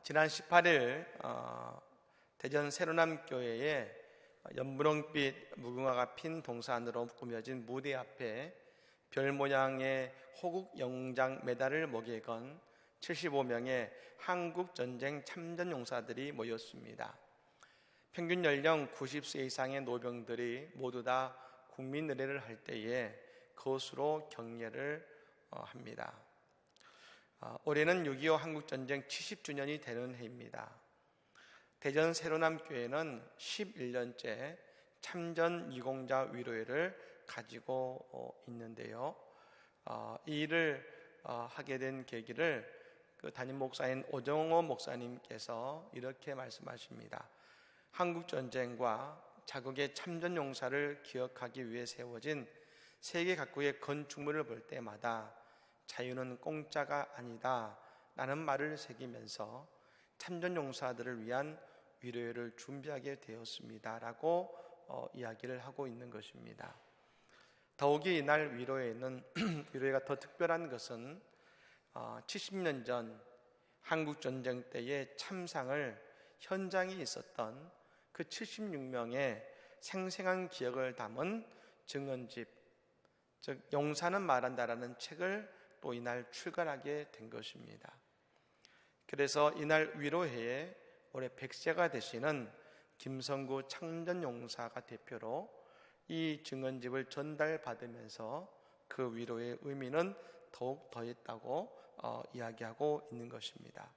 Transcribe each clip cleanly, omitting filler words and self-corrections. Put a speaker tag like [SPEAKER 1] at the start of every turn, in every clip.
[SPEAKER 1] 지난 18일 대전 세로남교회에 연분홍빛 무궁화가 핀 동산으로 꾸며진 무대 앞에 별 모양의 호국 영장 메달을 목에 건 75명의 한국전쟁 참전용사들이 모였습니다. 평균 연령 90세 이상의 노병들이 모두 다 국민 의례를 할 때에 거수로 경례를 합니다. 올해는 6.25 한국전쟁 70주년이 되는 해입니다. 대전 세로남교회는 11년째 참전 유공자 위로회를 가지고 있는데요. 이 일을 하게 된 계기를 그 담임 목사인 오정호 목사님께서 이렇게 말씀하십니다. 한국전쟁과 자국의 참전용사를 기억하기 위해 세워진 세계 각국의 건축물을 볼 때마다 자유는 공짜가 아니다 라는 말을 새기면서 참전용사들을 위한 위로회를 준비하게 되었습니다 라고 이야기를 하고 있는 것입니다. 더욱이 이날 위로회가 더 특별한 것은 70년 전 한국전쟁 때의 참상을 현장에 있었던 그 76명의 생생한 기억을 담은 증언집, 즉 용사는 말한다라는 책을 또 이날 출간하게 된 것입니다. 그래서 이날 위로회에 올해 100세가 되시는 김성구 참전용사가 대표로 이 증언집을 전달받으면서 그 위로의 의미는 더욱 더했다고 이야기하고 있는 것입니다.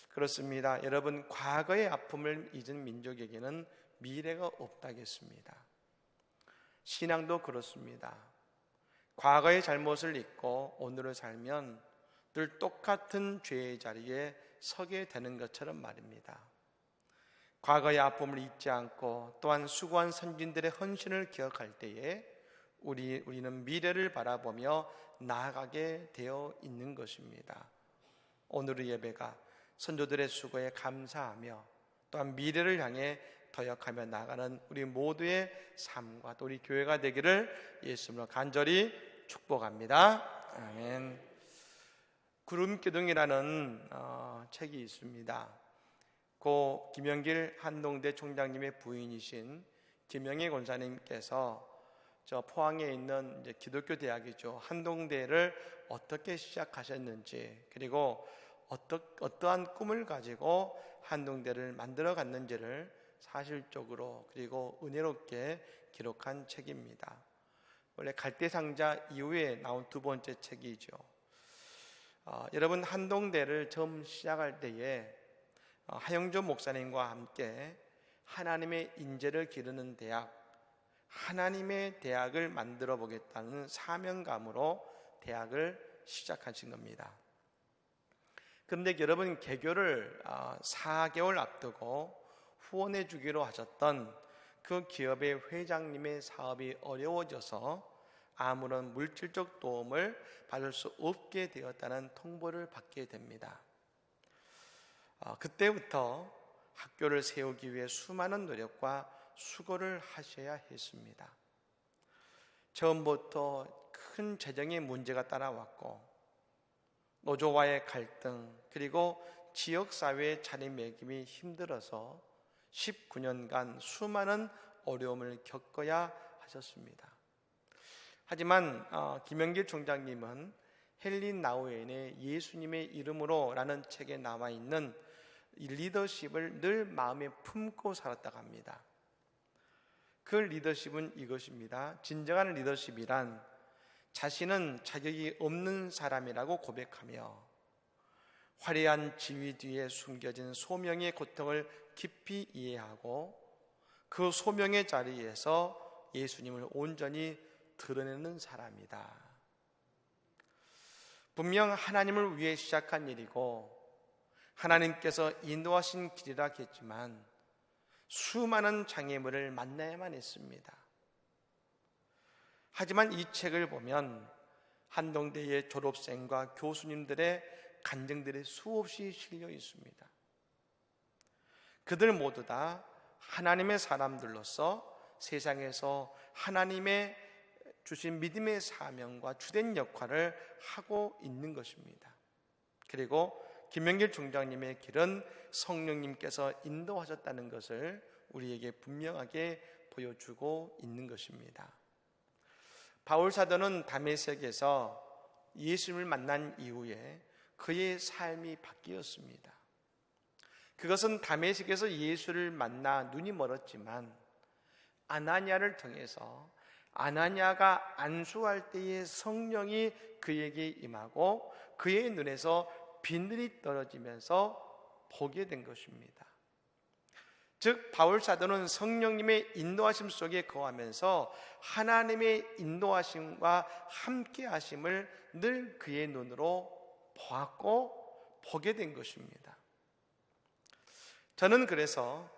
[SPEAKER 1] 그렇습니다. 여러분, 과거의 아픔을 잊은 민족에게는 미래가 없다겠습니다. 신앙도 그렇습니다. 과거의 잘못을 잊고 오늘을 살면 늘 똑같은 죄의 자리에 서게 되는 것처럼 말입니다. 과거의 아픔을 잊지 않고 또한 수고한 선진들의 헌신을 기억할 때에 우리는 미래를 바라보며 나아가게 되어 있는 것입니다. 오늘의 예배가 선조들의 수고에 감사하며 또한 미래를 향해 도약하며 나아가는 우리 모두의 삶과 또 우리 교회가 되기를 예수님으로 간절히 축복합니다. 아멘. 구름기둥이라는 책이 있습니다. 고 김영길 한동대 총장님의 부인이신 김영애 권사님께서 저 포항에 있는 이제 기독교 대학이죠. 한동대를 어떻게 시작하셨는지, 그리고 어떠한 꿈을 가지고 한동대를 만들어 갔는지를 사실적으로 그리고 은혜롭게 기록한 책입니다. 원래 갈대상자 이후에 나온 두 번째 책이죠. 여러분, 한동대를 처음 시작할 때에 하영조 목사님과 함께 하나님의 인재를 기르는 대학, 하나님의 대학을 만들어 보겠다는 사명감으로 대학을 시작하신 겁니다. 그런데 여러분, 개교를 4개월 앞두고 후원해 주기로 하셨던 그 기업의 회장님의 사업이 어려워져서 아무런 물질적 도움을 받을 수 없게 되었다는 통보를 받게 됩니다. 그때부터 학교를 세우기 위해 수많은 노력과 수고를 하셔야 했습니다. 처음부터 큰 재정의 문제가 따라왔고 노조와의 갈등, 그리고 지역사회의 자리매김이 힘들어서 19년간 수많은 어려움을 겪어야 하셨습니다. 하지만 김영길 총장님은 헬린 나우엔의 예수님의 이름으로 라는 책에 나와 있는 이 리더십을 늘 마음에 품고 살았다고 합니다. 그 리더십은 이것입니다. 진정한 리더십이란 자신은 자격이 없는 사람이라고 고백하며 화려한 지위 뒤에 숨겨진 소명의 고통을 깊이 이해하고 그 소명의 자리에서 예수님을 온전히 드러내는 사람이다. 분명 하나님을 위해 시작한 일이고 하나님께서 인도하신 길이라겠지만 수많은 장애물을 만나야만 했습니다. 하지만 이 책을 보면 한동대의 졸업생과 교수님들의 간증들이 수없이 실려 있습니다. 그들 모두 다 하나님의 사람들로서 세상에서 하나님의 주신 믿음의 사명과 주된 역할을 하고 있는 것입니다. 그리고 김영길 총장님의 길은 성령님께서 인도하셨다는 것을 우리에게 분명하게 보여주고 있는 것입니다. 바울 사도는 다메섹에서 예수님을 만난 이후에 그의 삶이 바뀌었습니다. 그것은 다메섹에서 예수를 만나 눈이 멀었지만 아나니아를 통해서 아나니아가 안수할 때에 성령이 그에게 임하고 그의 눈에서 비늘이 떨어지면서 보게 된 것입니다. 즉 바울 사도는 성령님의 인도하심 속에 거하면서 하나님의 인도하심과 함께 하심을 늘 그의 눈으로 보았고 보게 된 것입니다. 저는 그래서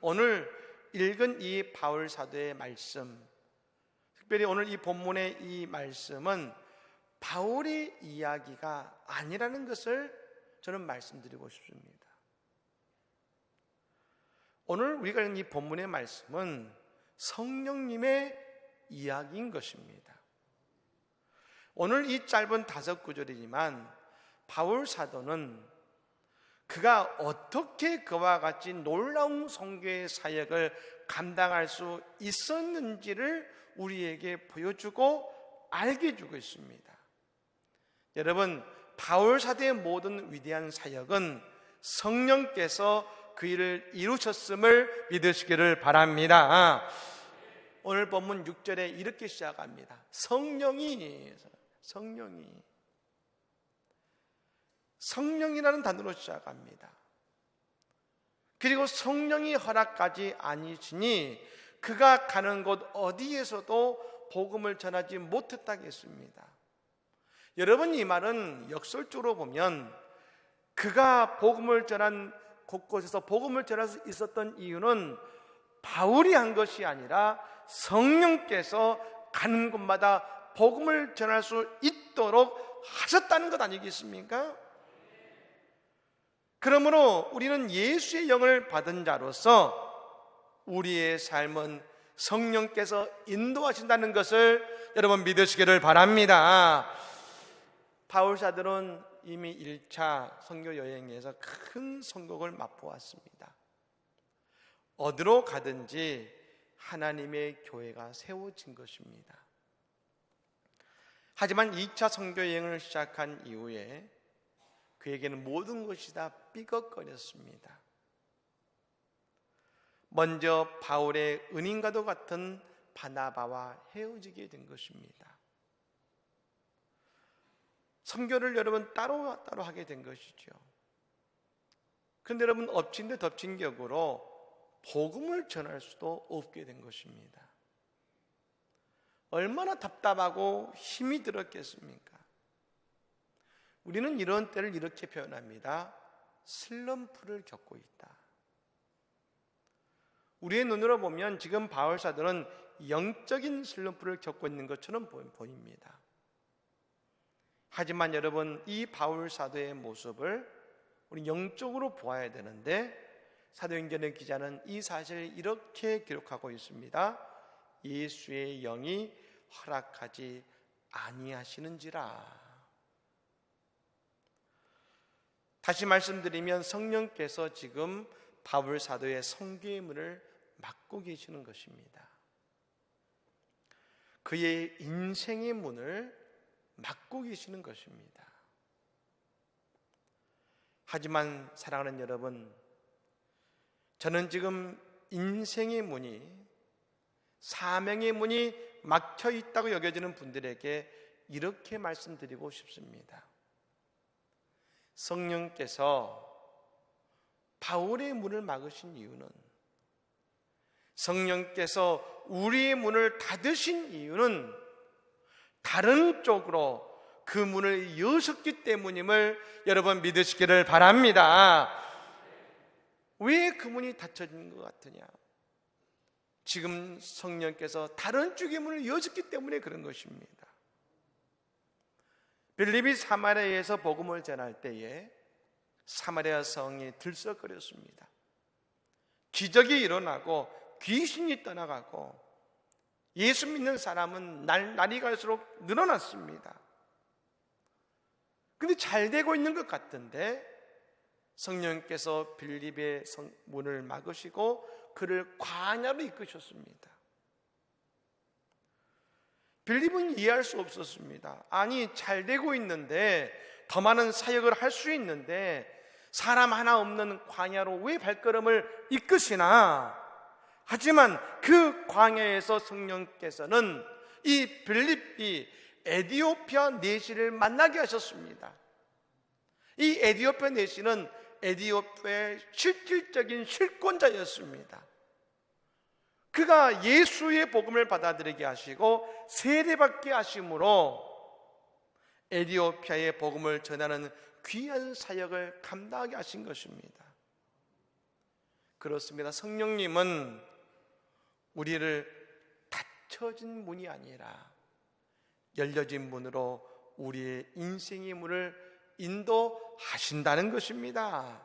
[SPEAKER 1] 오늘 읽은 이 바울 사도의 말씀, 특별히 오늘 이 본문의 이 말씀은 바울의 이야기가 아니라는 것을 저는 말씀드리고 싶습니다. 오늘 우리가 읽은 이 본문의 말씀은 성령님의 이야기인 것입니다. 오늘 이 짧은 5구절이지만 바울 사도는 그가 어떻게 그와 같이 놀라운 선교의 사역을 감당할 수 있었는지를 우리에게 보여주고 알게 해주고 있습니다. 여러분, 바울 사도의 모든 위대한 사역은 성령께서 그 일을 이루셨음을 믿으시기를 바랍니다. 오늘 본문 6절에 이렇게 시작합니다. 성령이라는 단어로 시작합니다. 그리고 성령이 허락까지 아니시니 그가 가는 곳 어디에서도 복음을 전하지 못했다고 했습니다. 여러분, 이 말은 역설적으로 보면 그가 복음을 전한 곳곳에서 복음을 전할 수 있었던 이유는 바울이 한 것이 아니라 성령께서 가는 곳마다 복음을 전할 수 있도록 하셨다는 것 아니겠습니까? 그러므로 우리는 예수의 영을 받은 자로서 우리의 삶은 성령께서 인도하신다는 것을 여러분 믿으시기를 바랍니다. 바울 사도는 이미 1차 선교 여행에서 큰 성공을 맛보았습니다. 어디로 가든지 하나님의 교회가 세워진 것입니다. 하지만 2차 선교 여행을 시작한 이후에 그에게는 모든 것이 다 삐걱거렸습니다. 먼저 바울의 은인과도 같은 바나바와 헤어지게 된 것입니다. 선교를 여러분 따로따로 하게 된 것이죠. 그런데 여러분 엎친 데 덮친 격으로 복음을 전할 수도 없게 된 것입니다. 얼마나 답답하고 힘이 들었겠습니까? 우리는 이런 때를 이렇게 표현합니다. 슬럼프를 겪고 있다. 우리의 눈으로 보면 지금 바울 사도는 영적인 슬럼프를 겪고 있는 것처럼 보입니다. 하지만 여러분, 이 바울 사도의 모습을 우리 영적으로 보아야 되는데 사도행전의 기자는 이 사실을 이렇게 기록하고 있습니다. 예수의 영이 허락하지 아니하시는지라. 다시 말씀드리면 성령께서 지금 바울 사도의 선교의 문을 막고 계시는 것입니다. 그의 인생의 문을 막고 계시는 것입니다. 하지만 사랑하는 여러분, 저는 지금 인생의 문이, 사명의 문이 막혀 있다고 여겨지는 분들에게 이렇게 말씀드리고 싶습니다. 성령께서 바울의 문을 막으신 이유는, 성령께서 우리의 문을 닫으신 이유는 다른 쪽으로 그 문을 여셨기 때문임을 여러분 믿으시기를 바랍니다. 왜 그 문이 닫혀진 것 같으냐? 지금 성령께서 다른 쪽의 문을 여셨기 때문에 그런 것입니다. 빌립이 사마리아에서 복음을 전할 때에 사마리아 성이 들썩거렸습니다. 기적이 일어나고 귀신이 떠나가고 예수 믿는 사람은 날이 갈수록 늘어났습니다. 근데 잘 되고 있는 것 같은데 성령께서 빌립의 문을 막으시고 그를 광야로 이끄셨습니다. 빌립은 이해할 수 없었습니다. 아니, 잘 되고 있는데, 더 많은 사역을 할 수 있는데 사람 하나 없는 광야로 왜 발걸음을 이끄시나? 하지만 그 광야에서 성령께서는 이 빌립이 에디오피아 내시를 만나게 하셨습니다. 이 에디오피아 내시는 에디오피아의 실질적인 실권자였습니다. 그가 예수의 복음을 받아들이게 하시고 세례받게 하심으로 에디오피아의 복음을 전하는 귀한 사역을 감당하게 하신 것입니다. 그렇습니다. 성령님은 우리를 닫혀진 문이 아니라 열려진 문으로 우리의 인생의 문을 인도하신다는 것입니다.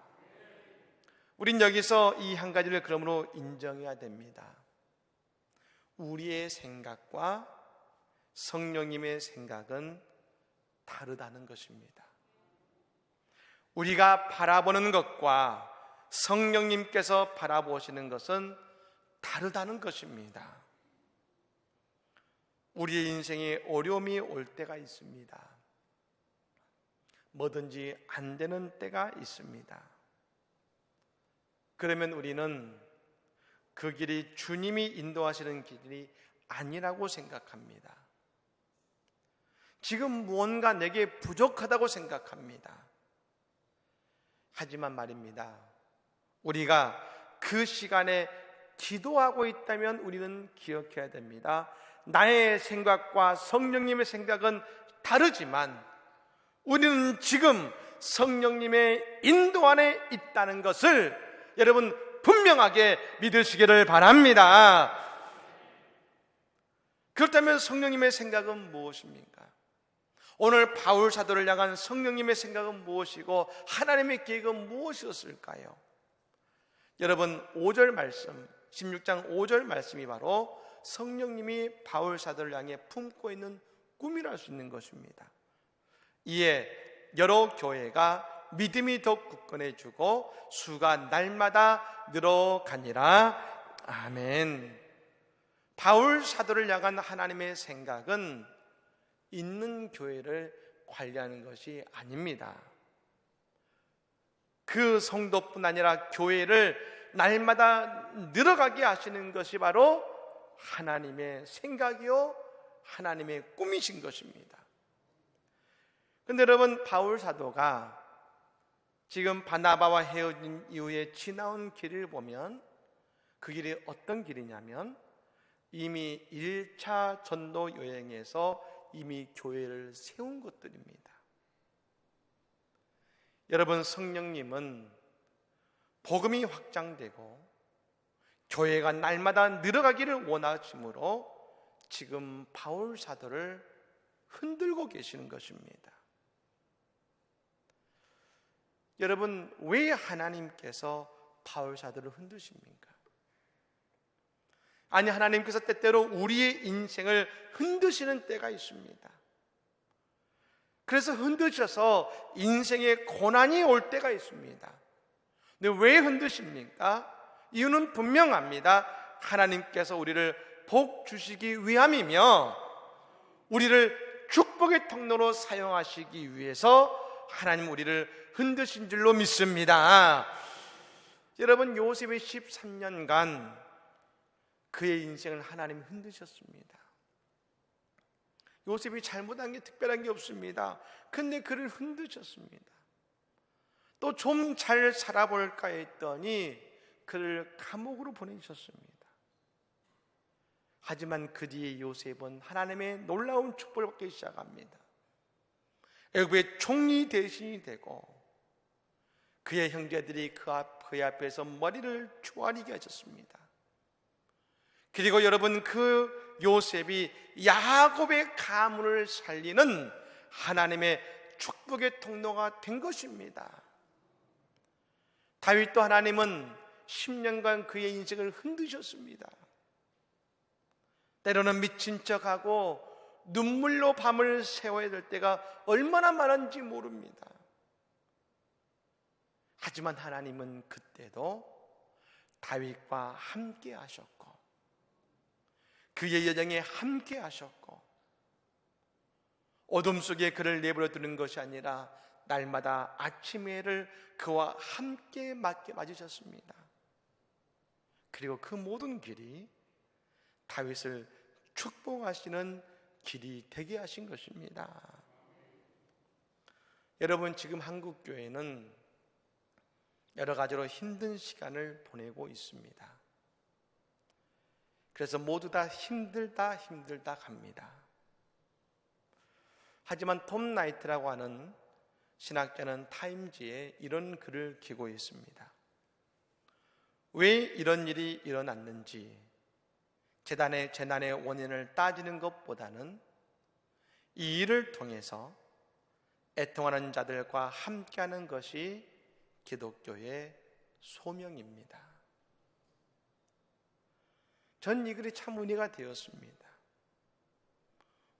[SPEAKER 1] 우린 여기서 이 한 가지를 그러므로 인정해야 됩니다. 우리의 생각과 성령님의 생각은 다르다는 것입니다. 우리가 바라보는 것과 성령님께서 바라보시는 것은 다르다는 것입니다. 우리의 인생에 어려움이 올 때가 있습니다. 뭐든지 안 되는 때가 있습니다. 그러면 우리는 그 길이 주님이 인도하시는 길이 아니라고 생각합니다. 지금 무언가 내게 부족하다고 생각합니다. 하지만 말입니다, 우리가 그 시간에 기도하고 있다면 우리는 기억해야 됩니다. 나의 생각과 성령님의 생각은 다르지만 우리는 지금 성령님의 인도 안에 있다는 것을 여러분 분명하게 믿으시기를 바랍니다. 그렇다면 성령님의 생각은 무엇입니까? 오늘 바울 사도를 향한 성령님의 생각은 무엇이고 하나님의 계획은 무엇이었을까요? 여러분 5절 말씀, 16장 5절 말씀이 바로 성령님이 바울 사도를 향해 품고 있는 꿈이라 할 수 있는 것입니다. 이에 여러 교회가 믿음이 더 굳건해지고 수가 날마다 늘어가니라. 아멘. 바울 사도를 향한 하나님의 생각은 있는 교회를 관리하는 것이 아닙니다. 그 성도뿐 아니라 교회를 날마다 늘어가게 하시는 것이 바로 하나님의 생각이요 하나님의 꿈이신 것입니다. 그런데 여러분, 바울 사도가 지금 바나바와 헤어진 이후에 지나온 길을 보면 그 길이 어떤 길이냐면 이미 1차 전도 여행에서 이미 교회를 세운 것들입니다. 여러분, 성령님은 복음이 확장되고 교회가 날마다 늘어가기를 원하심으로 지금 바울 사도를 흔들고 계시는 것입니다. 여러분, 왜 하나님께서 바울 사도를 흔드십니까? 아니, 하나님께서 때때로 우리의 인생을 흔드시는 때가 있습니다. 그래서 흔드셔서 인생에 고난이 올 때가 있습니다. 근데 왜 흔드십니까? 이유는 분명합니다. 하나님께서 우리를 복 주시기 위함이며 우리를 축복의 통로로 사용하시기 위해서 하나님 우리를 흔드신 줄로 믿습니다. 여러분, 요셉이 13년간 그의 인생을 하나님이 흔드셨습니다. 요셉이 잘못한 게 특별한 게 없습니다. 근데 그를 흔드셨습니다. 또 좀 잘 살아볼까 했더니 그를 감옥으로 보내셨습니다. 하지만 그 뒤에 요셉은 하나님의 놀라운 축복을 받기 시작합니다. 애굽의 총리 대신이 되고 그의 형제들이 그의 앞에서 머리를 조아리게 하셨습니다. 그리고 여러분, 그 요셉이 야곱의 가문을 살리는 하나님의 축복의 통로가 된 것입니다. 다윗도 하나님은 10년간 그의 인생을 흔드셨습니다. 때로는 미친 척하고 눈물로 밤을 새워야 될 때가 얼마나 많은지 모릅니다. 하지만 하나님은 그때도 다윗과 함께 하셨고 그의 여정에 함께 하셨고 어둠 속에 그를 내버려 두는 것이 아니라 날마다 아침에를 그와 함께 맞으셨습니다. 그리고 그 모든 길이 다윗을 축복하시는 길이 되게 하신 것입니다. 여러분, 지금 한국교회는 여러 가지로 힘든 시간을 보내고 있습니다. 그래서 모두 다 힘들다 합니다. 하지만 톰 나이트라고 하는 신학자는 타임지에 이런 글을 기고 있습니다. 왜 이런 일이 일어났는지 재난의 원인을 따지는 것보다는 이 일을 통해서 애통하는 자들과 함께하는 것이 기독교의 소명입니다. 전 이 글이 참 은혜가 되었습니다.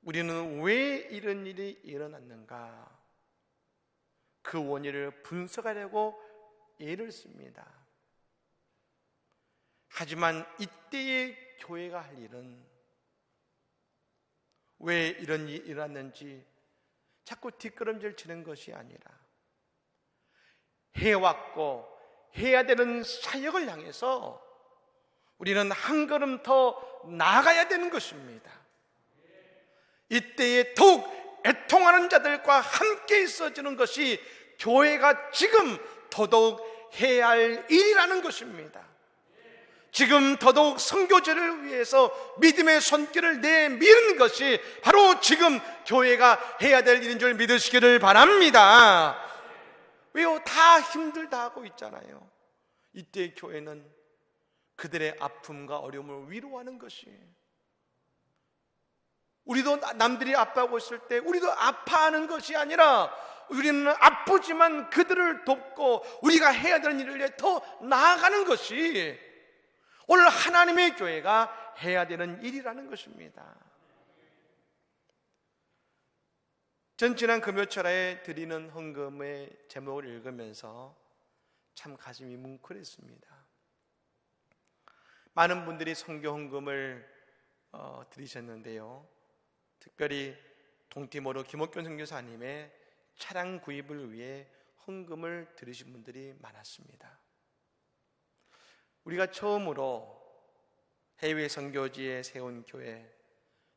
[SPEAKER 1] 우리는 왜 이런 일이 일어났는가? 그 원인을 분석하려고 애를 씁니다. 하지만 이때의 교회가 할 일은 왜 이런 일이 일어났는지 자꾸 뒷걸음질 치는 것이 아니라 해왔고 해야 되는 사역을 향해서 우리는 한 걸음 더 나아가야 되는 것입니다. 이때에 더욱 애통하는 자들과 함께 있어지는 것이 교회가 지금 더더욱 해야 할 일이라는 것입니다. 지금 더더욱 선교제를 위해서 믿음의 손길을 내미는 것이 바로 지금 교회가 해야 될 일인 줄 믿으시기를 바랍니다. 왜요? 다 힘들다 하고 있잖아요. 이때 교회는 그들의 아픔과 어려움을 위로하는 것이, 우리도 남들이 아파하고 있을 때 우리도 아파하는 것이 아니라 우리는 아프지만 그들을 돕고 우리가 해야 되는 일을 위해 더 나아가는 것이 오늘 하나님의 교회가 해야 되는 일이라는 것입니다. 전 지난 금요철에 드리는 헌금의 제목을 읽으면서 참 가슴이 뭉클했습니다. 많은 분들이 선교 헌금을 드리셨는데요, 특별히 동티모르 김옥균 선교사님의 차량 구입을 위해 헌금을 드리신 분들이 많았습니다. 우리가 처음으로 해외 선교지에 세운 교회,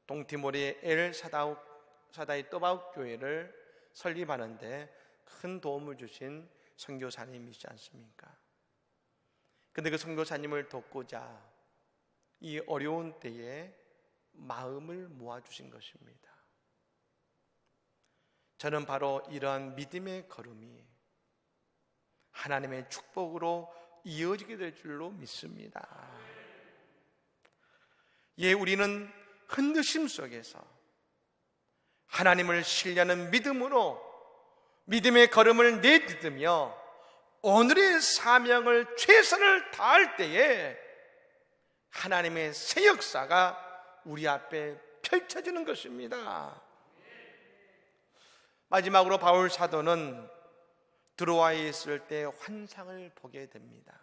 [SPEAKER 1] 동티모르의 엘 사다이 또바욱 교회를 설립하는데 큰 도움을 주신 선교사님이시지 않습니까? 그런데 그 선교사님을 돕고자 이 어려운 때에 마음을 모아주신 것입니다. 저는 바로 이러한 믿음의 걸음이 하나님의 축복으로 이어지게 될 줄로 믿습니다. 예, 우리는 흔드심 속에서 하나님을 신뢰하는 믿음으로 믿음의 걸음을 내딛으며 오늘의 사명을 최선을 다할 때에 하나님의 새 역사가 우리 앞에 펼쳐지는 것입니다. 마지막으로 바울 사도는 드로아에 있을 때 환상을 보게 됩니다.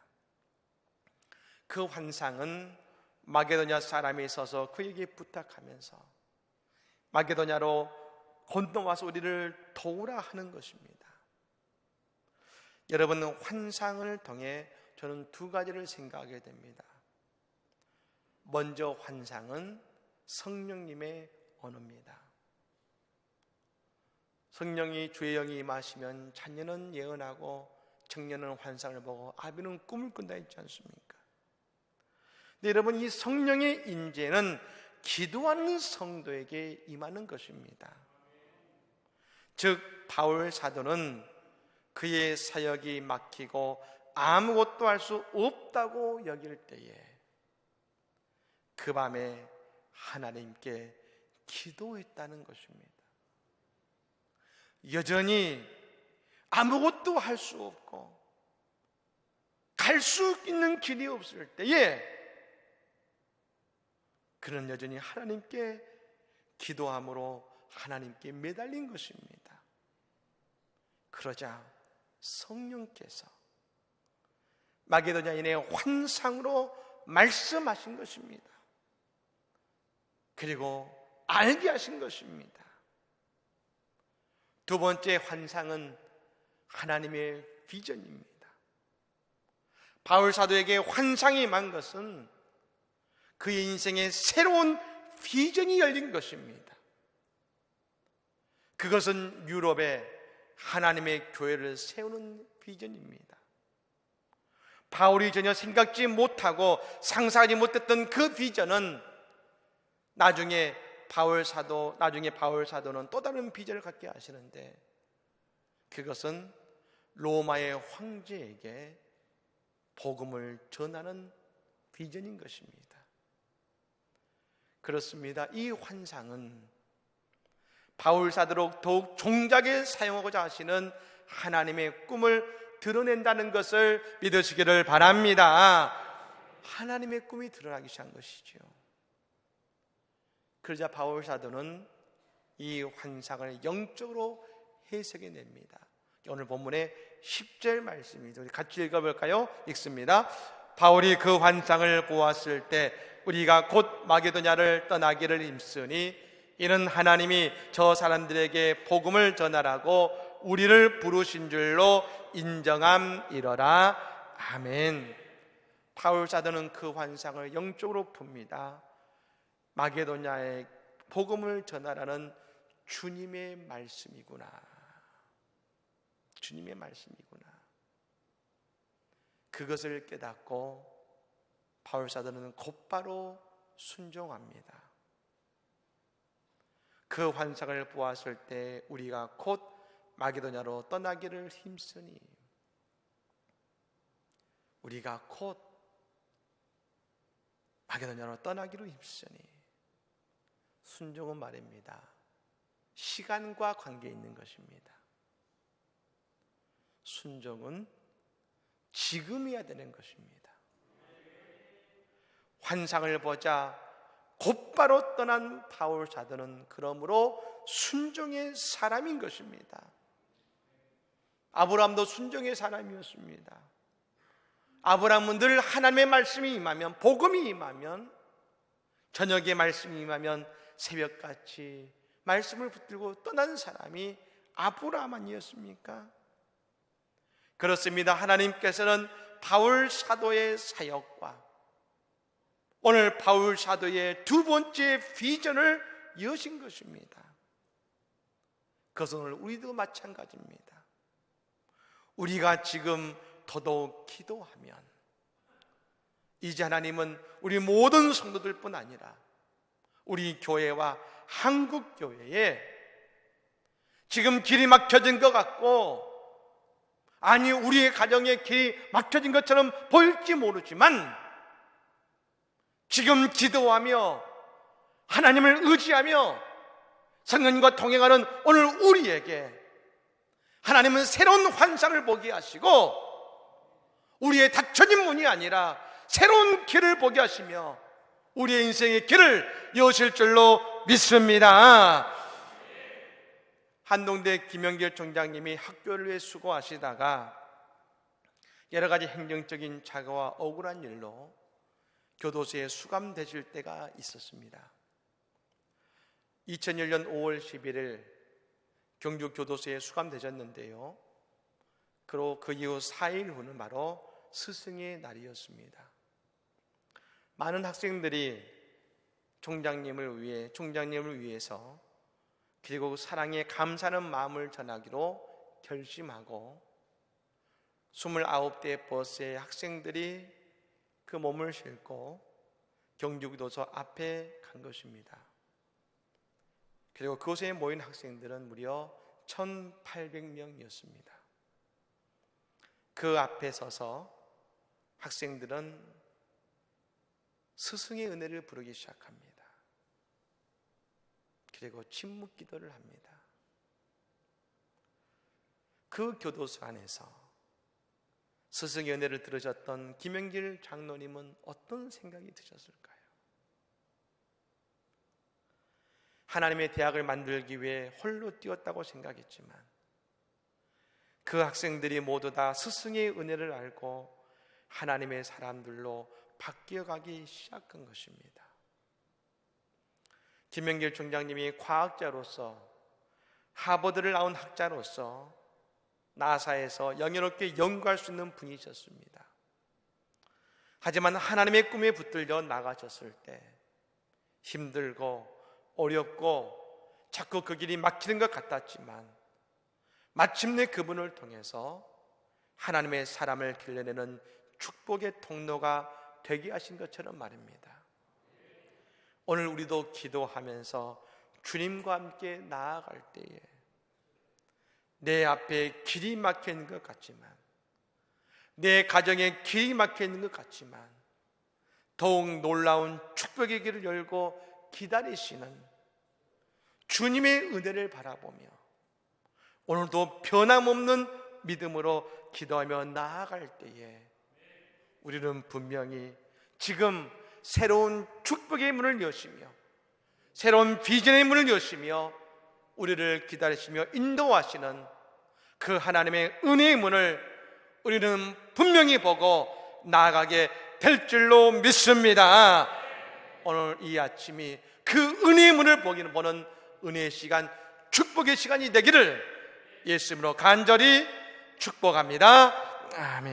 [SPEAKER 1] 그 환상은 마게도냐 사람이 있어서 그에게 부탁하면서 마게도냐로 건너와서 우리를 도우라 하는 것입니다. 여러분, 환상을 통해 저는 두 가지를 생각하게 됩니다. 먼저 환상은 성령님의 언어입니다. 성령이 주의 영이 임하시면 자녀는 예언하고 청년은 환상을 보고 아비는 꿈을 꾼다 했지 않습니까? 근데 여러분, 이 성령의 인재는 기도하는 성도에게 임하는 것입니다. 즉 바울 사도는 그의 사역이 막히고 아무것도 할 수 없다고 여길 때에 그 밤에 하나님께 기도했다는 것입니다. 여전히 아무것도 할 수 없고 갈 수 있는 길이 없을 때에 그는 여전히 하나님께 기도함으로 하나님께 매달린 것입니다. 그러자 성령께서 마게도냐인의 환상으로 말씀하신 것입니다. 그리고 알게 하신 것입니다. 두 번째 환상은 하나님의 비전입니다. 바울 사도에게 환상이 임한 것은 그의 인생에 새로운 비전이 열린 것입니다. 그것은 유럽에 하나님의 교회를 세우는 비전입니다. 바울이 전혀 생각지 못하고 상상하지 못했던 그 비전은 나중에 바울 사도는 또 다른 비전을 갖게 하시는데, 그것은 로마의 황제에게 복음을 전하는 비전인 것입니다. 그렇습니다. 이 환상은 바울 사도로 더욱 종자게 사용하고자 하시는 하나님의 꿈을 드러낸다는 것을 믿으시기를 바랍니다. 하나님의 꿈이 드러나기 시작한 것이죠. 그러자 바울 사도는 이 환상을 영적으로 해석해냅니다. 오늘 본문의 10절 말씀입니다. 우리 같이 읽어볼까요? 읽습니다. 바울이 그 환상을 보았을 때 우리가 곧 마게도냐를 떠나기를 힘쓰니 이는 하나님이 저 사람들에게 복음을 전하라고 우리를 부르신 줄로 인정함이러라. 아멘. 바울 사도는 그 환상을 영적으로 풉니다. 마게도냐에 복음을 전하라는 주님의 말씀이구나. 주님의 말씀이구나. 그것을 깨닫고 바울 사도는 곧바로 순종합니다. 그 환상을 보았을 때 우리가 곧 마게도냐로 떠나기를 힘쓰니, 우리가 곧 마게도냐로 떠나기로 힘쓰니, 순종은 말입니다. 시간과 관계 있는 것입니다. 순종은 지금이어야 되는 것입니다. 환상을 보자 곧바로 떠난 바울 사도는 그러므로 순종의 사람인 것입니다. 아브라함도 순종의 사람이었습니다. 아브라함은 늘 하나님의 말씀이 임하면, 복음이 임하면, 저녁에 말씀이 임하면 새벽같이 말씀을 붙들고 떠난 사람이 아브라함 아니었습니까? 그렇습니다. 하나님께서는 바울 사도의 사역과 오늘 바울 사도의 두 번째 비전을 여신 것입니다. 그것은 오늘 우리도 마찬가지입니다. 우리가 지금 더더욱 기도하면 이제 하나님은 우리 모든 성도들뿐 아니라 우리 교회와 한국 교회에 지금 길이 막혀진 것 같고, 아니 우리의 가정에 길이 막혀진 것처럼 보일지 모르지만, 지금 기도하며 하나님을 의지하며 성령과 동행하는 오늘 우리에게 하나님은 새로운 환상을 보게 하시고, 우리의 닫혀진 문이 아니라 새로운 길을 보게 하시며 우리의 인생의 길을 여실 줄로 믿습니다. 한동대 김영길 총장님이 학교를 위해 수고하시다가 여러 가지 행정적인 착오와 억울한 일로 교도소에 수감되실 때가 있었습니다. 2001년 5월 11일 경주 교도소에 수감되셨는데요, 그리고 그 이후 4일 후는 바로 스승의 날이었습니다. 많은 학생들이 총장님을 위해서, 그리고 사랑에 감사하는 마음을 전하기로 결심하고 29대의 버스에 학생들이 그 몸을 싣고 경주교도소 앞에 간 것입니다. 그리고 그곳에 모인 학생들은 무려 1,800명이었습니다. 그 앞에 서서 학생들은 스승의 은혜를 부르기 시작합니다. 그리고 침묵 기도를 합니다. 그 교도소 안에서 스승의 은혜를 들으셨던 김영길 장로님은 어떤 생각이 드셨을까요? 하나님의 대학을 만들기 위해 홀로 뛰었다고 생각했지만 그 학생들이 모두 다 스승의 은혜를 알고 하나님의 사람들로 바뀌어가기 시작한 것입니다. 김명길 총장님이 과학자로서, 하버드를 나온 학자로서 나사에서 영예롭게 연구할 수 있는 분이셨습니다. 하지만 하나님의 꿈에 붙들려 나가셨을 때 힘들고 어렵고 자꾸 그 길이 막히는 것 같았지만 마침내 그분을 통해서 하나님의 사람을 길러내는 축복의 통로가 되게 하신 것처럼 말입니다. 오늘 우리도 기도하면서 주님과 함께 나아갈 때에 내 앞에 길이 막혀 있는 것 같지만, 내 가정에 길이 막혀 있는 것 같지만 더욱 놀라운 축복의 길을 열고 기다리시는 주님의 은혜를 바라보며 오늘도 변함없는 믿음으로 기도하며 나아갈 때에 우리는 분명히 지금 새로운 축복의 문을 여시며 새로운 비전의 문을 여시며 우리를 기다리시며 인도하시는 그 하나님의 은혜의 문을 우리는 분명히 보고 나아가게 될 줄로 믿습니다. 오늘 이 아침이 그 은혜의 문을 보는 은혜의 시간, 축복의 시간이 되기를 예수 이름으로 간절히 축복합니다. 아멘.